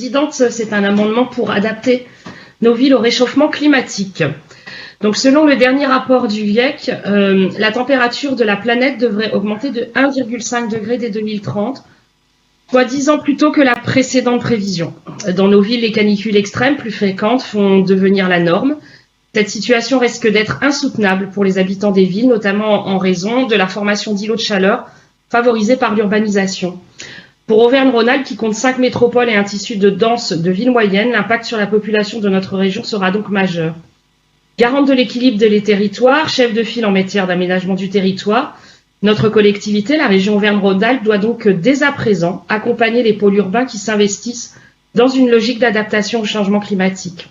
Présidente, c'est un amendement pour adapter nos villes au réchauffement climatique. Donc, selon le dernier rapport du GIEC, la température de la planète devrait augmenter de 1,5 degré dès 2030, soit 10 ans plus tôt que la précédente prévision. Dans nos villes, les canicules extrêmes plus fréquentes vont devenir la norme. Cette situation risque d'être insoutenable pour les habitants des villes, notamment en raison de la formation d'îlots de chaleur favorisés par l'urbanisation. Pour Auvergne-Rhône-Alpes, qui compte 5 métropoles et un tissu de dense de villes moyennes, l'impact sur la population de notre région sera donc majeur. Garante de l'équilibre des territoires, chef de file en matière d'aménagement du territoire, notre collectivité, la région Auvergne-Rhône-Alpes, doit donc dès à présent accompagner les pôles urbains qui s'investissent dans une logique d'adaptation au changement climatique.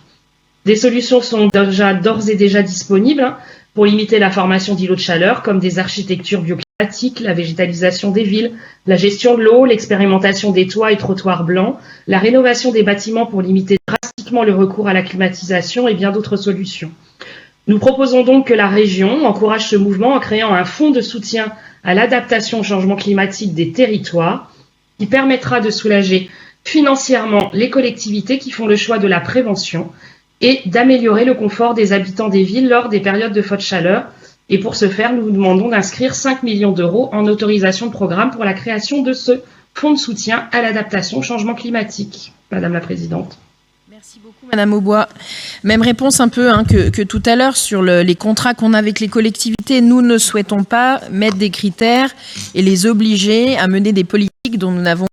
Des solutions sont d'ores et déjà disponibles pour limiter la formation d'îlots de chaleur, comme des architectures bioclimatiques, la végétalisation des villes, la gestion de l'eau, l'expérimentation des toits et trottoirs blancs, la rénovation des bâtiments pour limiter drastiquement le recours à la climatisation et bien d'autres solutions. Nous proposons donc que la région encourage ce mouvement en créant un fonds de soutien à l'adaptation au changement climatique des territoires qui permettra de soulager financièrement les collectivités qui font le choix de la prévention et d'améliorer le confort des habitants des villes lors des périodes de forte chaleur. Et pour ce faire, nous vous demandons d'inscrire 5 millions d'euros en autorisation de programme pour la création de ce fonds de soutien à l'adaptation au changement climatique. Madame la Présidente. Merci beaucoup, Madame Aubois. Même réponse un peu que tout à l'heure sur les contrats qu'on a avec les collectivités. Nous ne souhaitons pas mettre des critères et les obliger à mener des politiques dont nous n'avons